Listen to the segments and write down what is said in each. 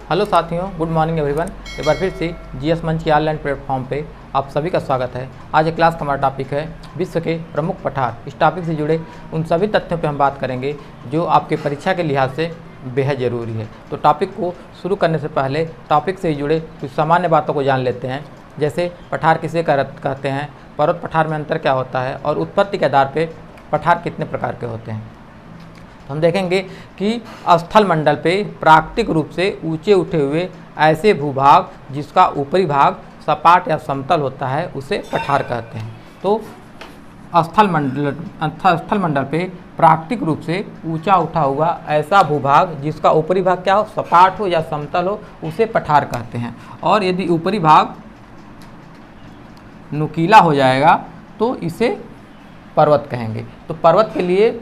Hello साथियों, good morning everyone. एक बार फिर से जीएस मंच के ऑनलाइन प्लेटफॉर्म पे आप सभी का स्वागत है। आज एक क्लास का हमारा टॉपिक है विश्व के प्रमुख पठार। इस टॉपिक से जुड़े उन सभी तथ्यों पे हम बात करेंगे जो आपके परीक्षा के लिहाज से बेहद ज़रूरी है। तो टॉपिक को शुरू करने से पहले टॉपिक से जुड़े कुछ सामान्य बातों को जान लेते हैं, जैसे पठार किसे कहते हैं, पर्वत पठार में अंतर क्या होता है और उत्पत्ति के आधार पर पठार कितने प्रकार के होते हैं। हम देखेंगे कि स्थल मंडल पे प्राकृतिक रूप से ऊंचे उठे हुए ऐसे भूभाग जिसका ऊपरी भाग सपाट या समतल होता है उसे पठार कहते हैं। तो स्थल मंडल पे प्राकृतिक रूप से ऊंचा उठा हुआ ऐसा भूभाग जिसका ऊपरी भाग क्या हो, सपाट हो या समतल हो, उसे पठार कहते हैं। और यदि ऊपरी भाग नुकीला हो जाएगा तो इसे पर्वत कहेंगे। तो पर्वत के लिए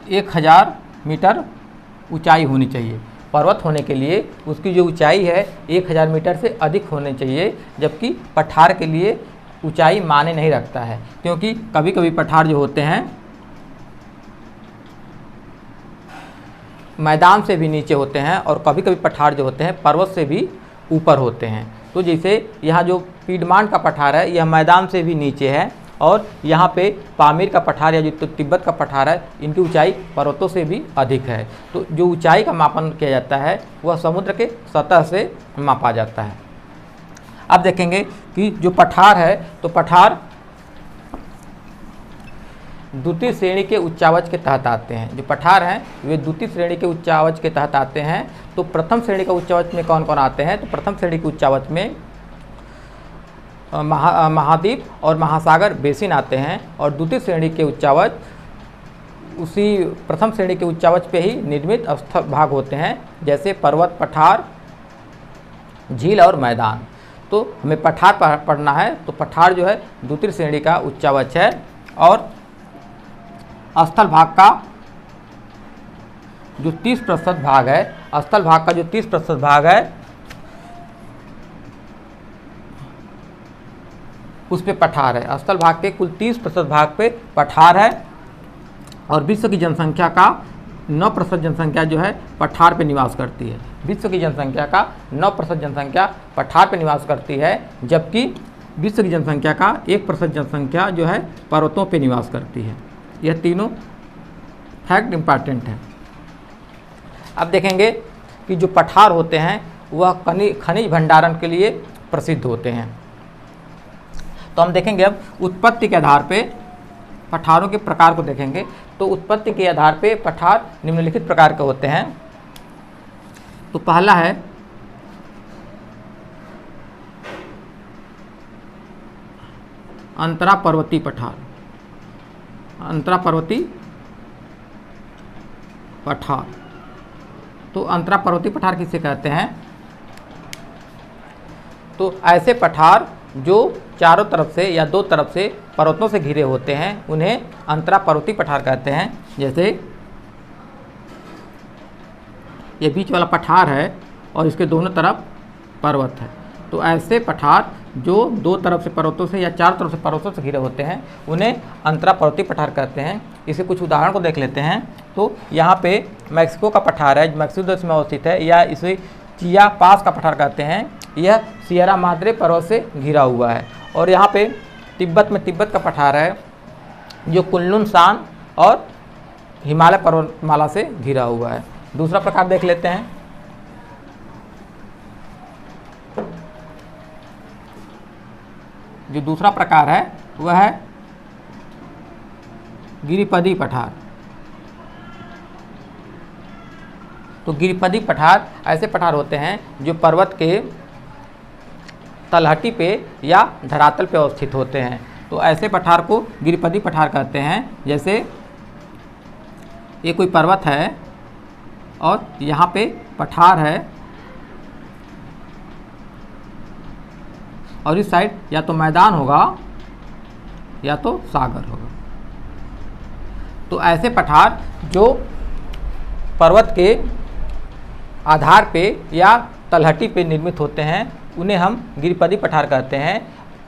1000 मीटर ऊंचाई होनी चाहिए। पर्वत होने के लिए उसकी जो ऊंचाई है 1000 मीटर से अधिक होनी चाहिए, जबकि पठार के लिए ऊंचाई मायने नहीं रखता है, क्योंकि कभी कभी पठार जो होते हैं मैदान से भी नीचे होते हैं और कभी कभी पठार जो होते हैं पर्वत से भी ऊपर होते हैं। तो जैसे यहाँ जो पीडमांड का पठार है यह मैदान से भी नीचे है, और यहाँ पे पामीर का पठार या जो तिब्बत का पठार है इनकी ऊंचाई पर्वतों से भी अधिक है। तो जो ऊंचाई का मापन किया जाता है वह समुद्र के सतह से मापा जाता है। अब देखेंगे कि जो पठार है तो पठार द्वितीय श्रेणी के उच्चावच के तहत आते हैं। जो पठार हैं वे द्वितीय श्रेणी के उच्चावच के तहत आते हैं। तो प्रथम श्रेणी का उच्चावच में कौन कौन आते हैं, तो प्रथम श्रेणी के उच्चावच में महाद्वीप और महासागर बेसिन आते हैं, और द्वितीय श्रेणी के उच्चावच उसी प्रथम श्रेणी के उच्चावच पे ही निर्मित स्थल भाग होते हैं, जैसे पर्वत, पठार, झील और मैदान। तो हमें पठार पढ़ना है तो पठार जो है द्वितीय श्रेणी का उच्चावच है, और स्थल भाग का जो 30% भाग है, स्थल भाग का जो 30% भाग है उस पे पठार है। स्थल भाग के कुल 30% भाग पे पठार है, और विश्व की जनसंख्या का 9% जनसंख्या जो है पठार पे निवास करती है। विश्व की जनसंख्या का 9% जनसंख्या पठार पे निवास करती है, जबकि विश्व की जनसंख्या का 1% जनसंख्या जो है पर्वतों पे निवास करती है। यह तीनों फैक्ट इम्पॉर्टेंट है। अब देखेंगे कि जो पठार होते हैं वह खनिज भंडारण के लिए प्रसिद्ध होते हैं। तो हम देखेंगे अब उत्पत्ति के आधार पे पठारों के प्रकार को देखेंगे। तो उत्पत्ति के आधार पे पठार निम्नलिखित प्रकार के होते हैं। तो पहला है अंतरा पर्वतीय पठार। अंतरा पर्वतीय पठार, तो अंतरा पर्वतीय पठार किसे कहते हैं, तो ऐसे पठार जो चारों तरफ से या दो तरफ से पर्वतों से घिरे होते हैं उन्हें अंतरा पर्वतीय पठार कहते हैं। जैसे ये बीच वाला पठार है और इसके दोनों तरफ पर्वत है, तो ऐसे पठार जो दो तरफ से पर्वतों से या चारों तरफ से पर्वतों से घिरे होते हैं उन्हें अंतरा पर्वतीय पठार कहते हैं। इसे कुछ उदाहरण को देख लेते हैं। तो यहाँ पे मैक्सिको का पठार है, मैक्सिको देश में अवस्थित है, या इसे चिया पास का पठार कहते हैं। यह सियरा माद्रे पर्वत से घिरा हुआ है। और यहाँ पे तिब्बत में तिब्बत का पठार है जो कुनलुन शान और हिमालय पर्वतमाला से घिरा हुआ है। दूसरा प्रकार देख लेते हैं। जो दूसरा प्रकार है वह है गिरिपदीय पठार। तो गिरिपदीय पठार ऐसे पठार होते हैं जो पर्वत के तलहटी पे या धरातल पे अवस्थित होते हैं। तो ऐसे पठार को गिरिपदीय पठार कहते हैं। जैसे ये कोई पर्वत है और यहाँ पे पठार है, और इस साइड या तो मैदान होगा या तो सागर होगा। तो ऐसे पठार जो पर्वत के आधार पे या तलहटी पे निर्मित होते हैं उन्हें हम गिरिपदीय पठार कहते हैं।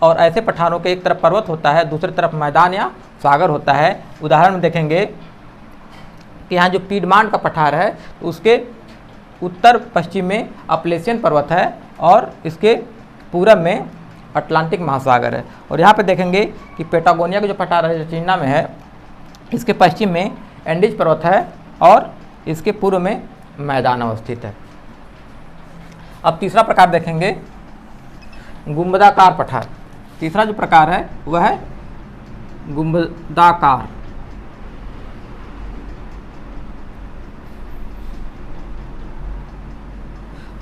और ऐसे पठारों के एक तरफ पर्वत होता है, दूसरी तरफ मैदान या सागर होता है। उदाहरण में देखेंगे कि यहाँ जो पीडमांट का पठार है तो उसके उत्तर पश्चिम में अपलेशियन पर्वत है और इसके पूरब में अटलांटिक महासागर है। और यहाँ पे देखेंगे कि पेटागोनिया का जो पठार है अर्जेंटीना में है, इसके पश्चिम में एंडीज पर्वत है और इसके पूर्व में मैदान अवस्थित है। अब तीसरा प्रकार देखेंगे गुंबदाकार पठार। तीसरा जो प्रकार है वह है गुंबदाकार।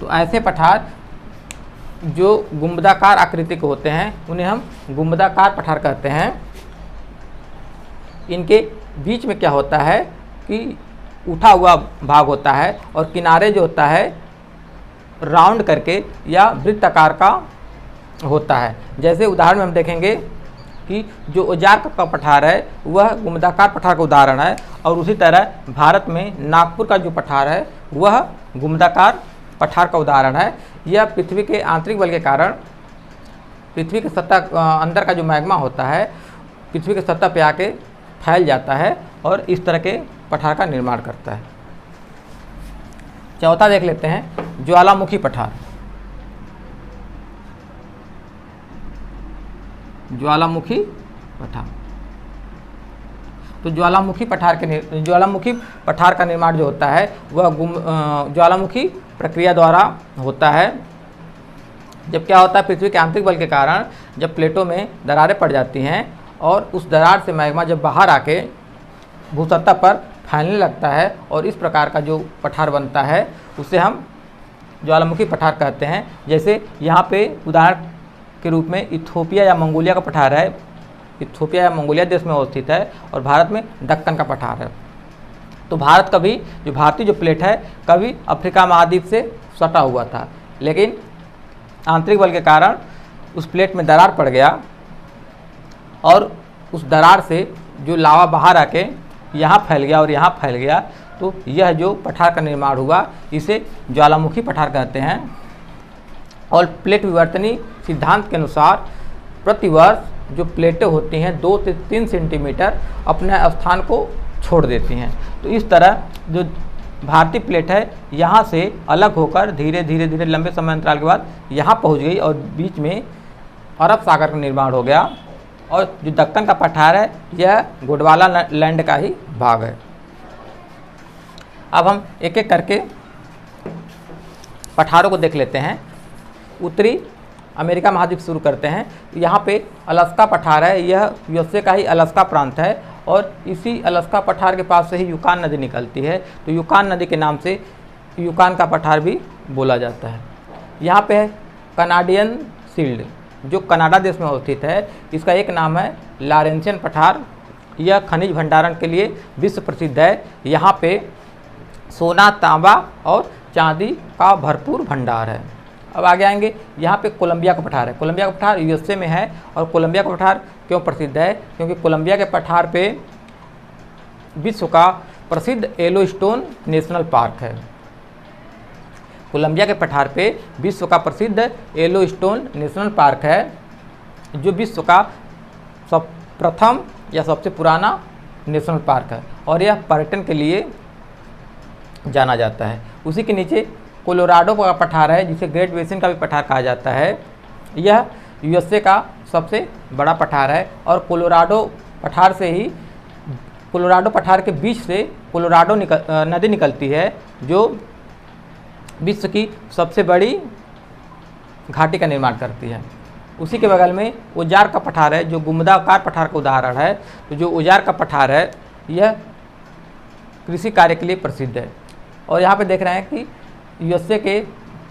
तो ऐसे पठार जो गुंबदाकार आकृति के होते हैं उन्हें हम गुंबदाकार पठार कहते हैं। इनके बीच में क्या होता है कि उठा हुआ भाग होता है और किनारे जो होता है राउंड करके या वृत्ताकार का होता है। जैसे उदाहरण में हम देखेंगे कि जो औजार का पठार है वह गुंबदाकार पठार का उदाहरण है, और उसी तरह भारत में नागपुर का जो पठार है वह गुंबदाकार पठार का उदाहरण है। यह पृथ्वी के आंतरिक बल के कारण पृथ्वी के सतह अंदर का जो मैग्मा होता है पृथ्वी के सतह पे आके फैल जाता है और इस तरह के पठार का निर्माण करता है। चौथा देख लेते हैं ज्वालामुखी पठार। ज्वालामुखी पठार, तो ज्वालामुखी पठार का निर्माण जो होता है वह ज्वालामुखी प्रक्रिया द्वारा होता है। जब क्या होता है, पृथ्वी के आंतरिक बल के कारण जब प्लेटों में दरारें पड़ जाती हैं और उस दरार से मैग्मा जब बाहर आके भूसतह पर फैलने लगता है और इस प्रकार का जो पठार बनता है उसे हम ज्वालामुखी पठार कहते हैं। जैसे यहाँ पे उदाहरण के रूप में इथोपिया या मंगोलिया का पठार है। इथोपिया या मंगोलिया देश में अवस्थित है और भारत में दक्कन का पठार है। तो भारत कभी जो भारतीय जो प्लेट है कभी अफ्रीका महाद्वीप से सटा हुआ था, लेकिन आंतरिक बल के कारण उस प्लेट में दरार पड़ गया और उस दरार से जो लावा बाहर आके यहाँ फैल गया और यहाँ फैल गया, तो यह जो पठार का निर्माण हुआ इसे ज्वालामुखी पठार कहते हैं। और प्लेट विवर्तनी सिद्धांत के अनुसार प्रतिवर्ष जो प्लेटें होती हैं 2 से 3 सेंटीमीटर अपने स्थान को छोड़ देती हैं। तो इस तरह जो भारतीय प्लेट है यहाँ से अलग होकर धीरे धीरे लंबे समय अंतराल के बाद यहाँ पहुँच गई और बीच में अरब सागर का निर्माण हो गया। और जो दक्कन का पठार है यह गोंडवाना लैंड का ही भाग है। अब हम एक एक करके पठारों को देख लेते हैं। उत्तरी अमेरिका महाद्वीप शुरू करते हैं। यहाँ पे अलास्का पठार है, यह यूएसए का ही अलास्का प्रांत है और इसी अलास्का पठार के पास से ही यूकान नदी निकलती है। तो यूकान नदी के नाम से यूकान का पठार भी बोला जाता है। यहाँ पे है कनाडियन शील्ड जो कनाडा देश में अवस्थित है। इसका एक नाम है लॉरेंशियन पठार। यह खनिज भंडारण के लिए विश्व प्रसिद्ध है। यहाँ पे सोना, तांबा और चांदी का भरपूर भंडार है। अब आगे आएंगे, यहाँ पे कोलंबिया का पठार है। कोलंबिया का पठार यूएसए में है। और कोलंबिया का पठार क्यों प्रसिद्ध है? क्योंकि कोलंबिया के पठार पे विश्व का प्रसिद्ध येलोस्टोन नेशनल पार्क है। कोलंबिया के पठार पे विश्व का प्रसिद्ध येलोस्टोन नेशनल पार्क है, जो विश्व का प्रथम या सबसे पुराना नेशनल पार्क है और यह पर्यटन के लिए जाना जाता है। उसी के नीचे कोलोराडो का पठार है, जिसे ग्रेट बेसिन का भी पठार कहा जाता है। यह यूएसए का सबसे बड़ा पठार है और कोलोराडो पठार से ही कोलोराडो पठार के बीच से कोलोराडो नदी निकलती है, जो विश्व की सबसे बड़ी घाटी का निर्माण करती है। उसी के बगल में औजार का पठार है, जो गुंबदाकार पठार का उदाहरण है। तो जो औजार का पठार है यह कृषि कार्य के लिए प्रसिद्ध है। और यहाँ पे देख रहे हैं कि यूएसए के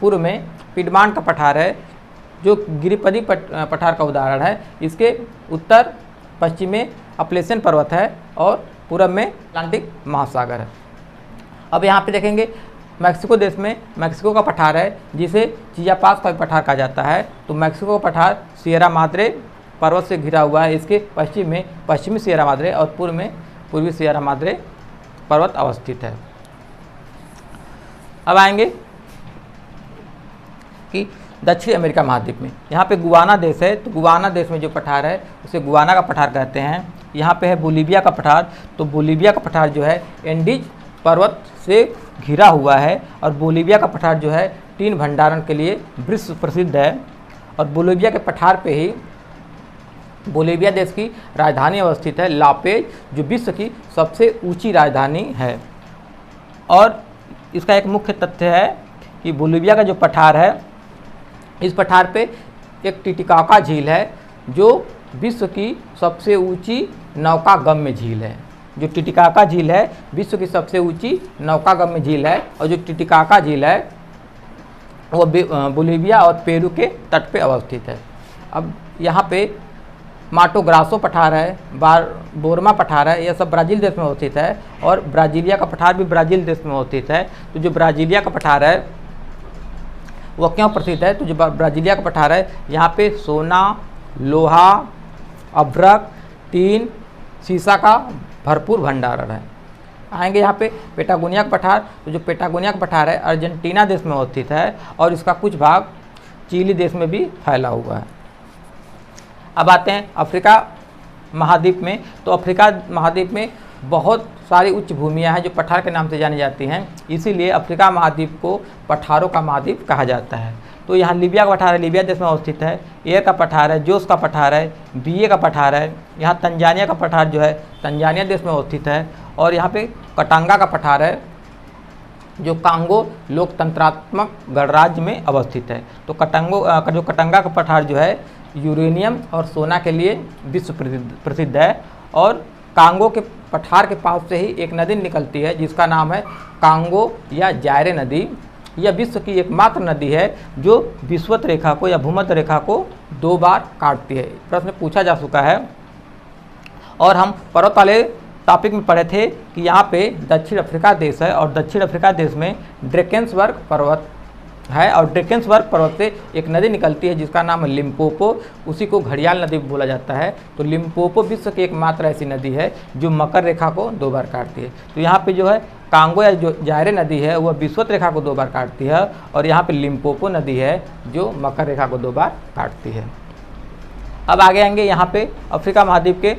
पूर्व में पिडमांट का पठार है, जो गिरिपदी पठार का उदाहरण है। इसके उत्तर पश्चिम में अपलेशियन पर्वत है और पूरब में अटलांटिक महासागर है। अब यहाँ पे देखेंगे मैक्सिको देश में मैक्सिको का पठार है, जिसे चियापास का पठार कहा जाता है। तो मैक्सिको का पठार सियरा माद्रे पर्वत से घिरा हुआ है। इसके पश्चिम में पश्चिमी सियरा माद्रे और पूर्व में पूर्वी सियरा माद्रे पर्वत अवस्थित है। अब आएंगे कि दक्षिण अमेरिका महाद्वीप में यहाँ पे गुआना देश है। तो गुआना देश में जो पठार है उसे गुआना का पठार कहते हैं। यहाँ पे है बोलीविया का पठार। तो बोलीविया का पठार जो है एंडीज पर्वत से घिरा हुआ है। और बोलीविया का पठार जो है टीन भंडारण के लिए विश्व प्रसिद्ध है। और बोलीविया के पठार पे ही बोलीविया देश की राजधानी अवस्थित है, लापेज, जो विश्व की सबसे ऊंची राजधानी है। और इसका एक मुख्य तथ्य है कि बोलीविया का जो पठार है, इस पठार पे एक टिटिकाका झील है, जो विश्व की सबसे ऊंची नौकागम्य झील है। जो टिटिकाका झील है विश्व की सबसे ऊंची नौकागम्य झील है। और जो टिटिकाका झील है वो बोलीविया और पेरू के तट पे अवस्थित है। अब यहाँ पे माटो ग्रासो पठार है, बोरमा पठार है, यह सब ब्राज़ील देश में अवस्थित है। और ब्राज़ीलिया का पठार भी ब्राज़ील देश में अवस्थित है। तो जो ब्राज़ीलिया का पठार है वह क्यों प्रसिद्ध है? तो जो ब्राज़ीलिया का पठार है यहाँ पे सोना, लोहा, अभ्रक, टीन, सीसा का भरपूर भंडारण है। आएंगे यहाँ पे पेटागोनिया का पठार। तो जो पेटागोनिया का पठार है अर्जेंटीना देश में अवस्थित है और इसका कुछ भाग चिली देश में भी फैला हुआ है। अब आते हैं अफ्रीका महाद्वीप में। तो अफ्रीका महाद्वीप में बहुत सारी उच्च भूमियाँ हैं जो पठार के नाम से जानी जाती हैं, इसीलिए अफ्रीका महाद्वीप को पठारों का महाद्वीप कहा जाता है। तो यहाँ लीबिया का पठार है, लीबिया देश में अवस्थित है। एयर का पठार है, जोस का पठार है, बीए का पठार है। यहाँ तंजानिया का पठार जो है तंजानिया देश में अवस्थित है। और यहाँ पे कटांगा का पठार है जो कांगो लोकतंत्रात्मक गणराज्य में अवस्थित है। तो कटांगा का पठार जो है यूरेनियम और सोना के लिए विश्व प्रसिद्ध है। और कांगो के पठार के पास से ही एक नदी निकलती है जिसका नाम है कांगो या जायरे नदी। यह विश्व की एकमात्र नदी है जो विषुवत रेखा को या भूमध्य रेखा को 2 बार काटती है। प्रश्न पूछा जा चुका है। और हम पर्वत वाले टॉपिक में पढ़े थे कि यहाँ पे दक्षिण अफ्रीका देश है और दक्षिण अफ्रीका देश में ड्रेकेंसबर्ग पर्वत है। और ड्रेकेंसबर्ग पर्वत से एक नदी निकलती है जिसका नाम है लिम्पोपो, उसी को घड़ियाल नदी बोला जाता है। तो लिम्पोपो विश्व की एकमात्र ऐसी नदी है जो मकर रेखा को 2 बार काटती है। तो यहाँ पे जो है कांगो या जो जायरे नदी है वह विषुवत रेखा को 2 बार काटती है। और यहाँ पे लिम्पोपो नदी है जो मकर रेखा को 2 बार काटती है। अब आगे आएंगे यहाँ पे अफ्रीका महाद्वीप के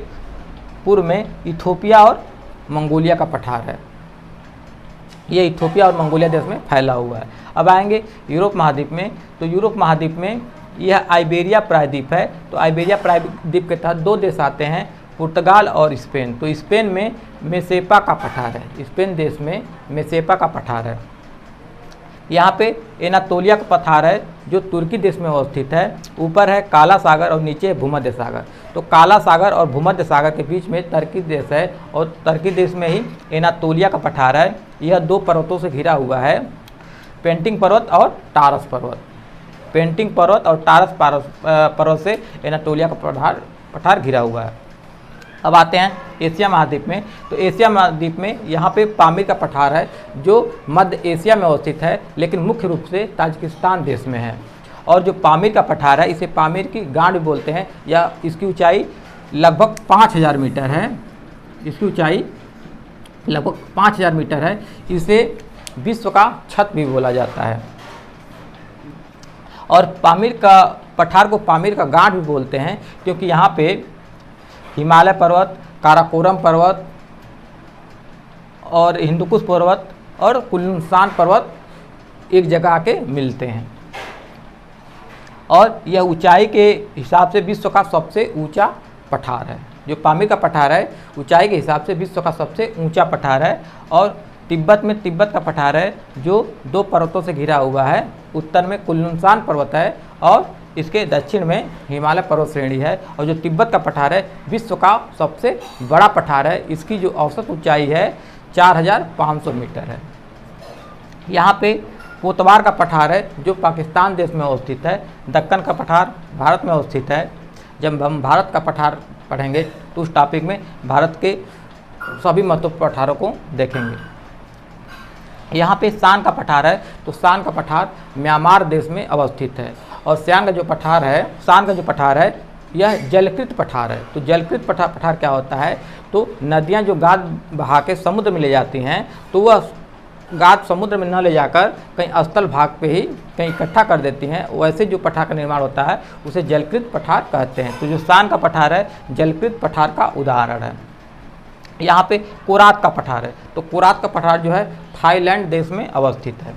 पूर्व में इथोपिया और मंगोलिया का पठार है। ये इथोपिया और मंगोलिया देश में फैला हुआ है। अब आएंगे यूरोप महाद्वीप में। तो यूरोप महाद्वीप में यह आइबेरिया प्रायद्वीप है। तो आइबेरिया प्रायद्वीप के तहत 2 देश आते हैं, पुर्तगाल और स्पेन। तो स्पेन में मेसेपा का पठार है, स्पेन देश में मेसेपा का पठार है। यहाँ पे एनातोलिया का पठार है जो तुर्की देश में अवस्थित है। ऊपर है काला सागर और नीचे है भूमध्य सागर। तो काला सागर और भूमध्य सागर के बीच में तुर्की देश है और तुर्की देश में ही एनातोलिया का पठार है। यह 2 पर्वतों से घिरा हुआ है, पेंटिंग पर्वत और टारस पर्वत। पेंटिंग पर्वत और टारस पर्वत से एनातोलिया का पठार घिरा हुआ है। अब आते हैं एशिया महाद्वीप में। तो एशिया महाद्वीप में यहाँ पे पामीर का पठार है जो मध्य एशिया में अवस्थित है, लेकिन मुख्य रूप से ताजिकिस्तान देश में है। और जो पामीर का पठार है इसे पामीर की गांड भी बोलते हैं, या इसकी ऊंचाई लगभग 5000 मीटर है। इसकी ऊंचाई लगभग 5000 मीटर है। इसे विश्व का छत भी बोला जाता है। और पामीर का पठार को पामीर का गांड भी बोलते हैं क्योंकि यहाँ पे हिमालय पर्वत, काराकोरम पर्वत और हिंदुकुश पर्वत और कुल्लुसान पर्वत एक जगह आके मिलते हैं। और यह ऊंचाई के हिसाब से विश्व का सबसे ऊंचा पठार है। जो पामीर का पठार है ऊंचाई के हिसाब से विश्व का सबसे ऊंचा पठार है। और तिब्बत में तिब्बत का पठार है जो 2 पर्वतों से घिरा हुआ है। उत्तर में कुल्लुसान पर्वत है और इसके दक्षिण में हिमालय पर्वत श्रेणी है। और जो तिब्बत का पठार है विश्व का सबसे बड़ा पठार है। इसकी जो औसत ऊंचाई है 4500 मीटर है। यहाँ पे पोतवार का पठार है जो पाकिस्तान देश में अवस्थित है। दक्कन का पठार भारत में अवस्थित है। जब हम भारत का पठार पढ़ेंगे तो उस टॉपिक में भारत के सभी महत्वपूर्ण पठारों को देखेंगे। यहाँ पे शान का पठार है। तो शान का पठार म्यांमार देश में अवस्थित है। और शान का जो पठार है यह जलकृत पठार है। तो जलकृत पठार क्या होता है? तो नदियाँ जो गाद बहा के समुद्र में ले जाती हैं तो वह गाद समुद्र में न ले जाकर कहीं स्थल भाग पे ही कहीं इकट्ठा कर देती हैं। वैसे जो पठार का निर्माण होता है उसे जलकृत पठार कहते हैं। तो जो शान का पठार है जलकृत पठार का उदाहरण है। यहाँ पे कोरात का पठार है, तो कोरात का पठार जो है थाईलैंड देश में अवस्थित है।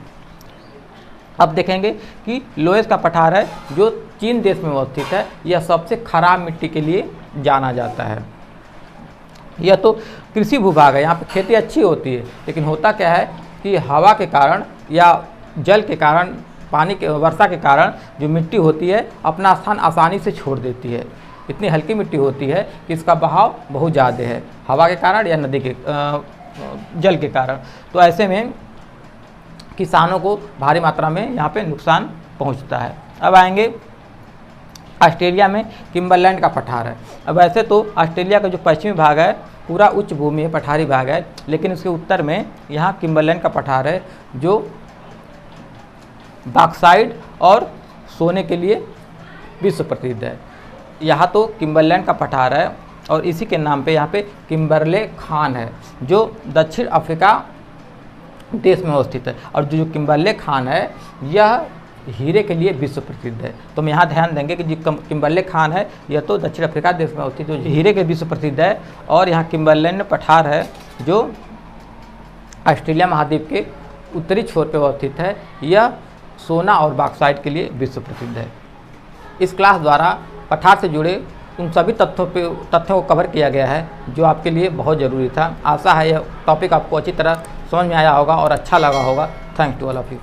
अब देखेंगे कि लोएस का पठार है जो चीन देश में अवस्थित है। यह सबसे खराब मिट्टी के लिए जाना जाता है। यह तो कृषि भूभाग है, यहाँ पे खेती अच्छी होती है, लेकिन होता क्या है कि हवा के कारण या जल के कारण, पानी के वर्षा के कारण जो मिट्टी होती है अपना स्थान आसानी से छोड़ देती है। इतनी हल्की मिट्टी होती है कि इसका बहाव बहुत ज़्यादा है, हवा के कारण या नदी के जल के कारण। तो ऐसे में किसानों को भारी मात्रा में यहाँ पे नुकसान पहुँचता है। अब आएंगे ऑस्ट्रेलिया में किम्बरलैंड का पठार है। अब ऐसे तो ऑस्ट्रेलिया का जो पश्चिमी भाग है पूरा उच्च भूमि है, पठारी भाग है, लेकिन उसके उत्तर में यहाँ किम्बरलैंड का पठार है जो बॉक्साइट और सोने के लिए विश्व प्रसिद्ध है। यहाँ तो किम्बरलैंड का पठार है और इसी के नाम पे यहाँ पे किम्बरले खान है जो दक्षिण अफ्रीका देश में अवस्थित है। और जो किम्बरले खान है यह हीरे के लिए विश्व प्रसिद्ध है। तो हम यहाँ ध्यान देंगे कि जो किम्बरले खान है यह तो दक्षिण अफ्रीका देश में अवस्थित है, जो हीरे के विश्व प्रसिद्ध है। और यहाँ किम्बरलैंड पठार है जो ऑस्ट्रेलिया महाद्वीप के उत्तरी छोर पर अवस्थित है। यह सोना और बॉक्साइट के लिए विश्व प्रसिद्ध है। इस क्लास द्वारा पठार से जुड़े उन सभी तथ्यों को कवर किया गया है जो आपके लिए बहुत ज़रूरी था। आशा है यह टॉपिक आपको अच्छी तरह समझ में आया होगा और अच्छा लगा होगा। Thanks to all of you.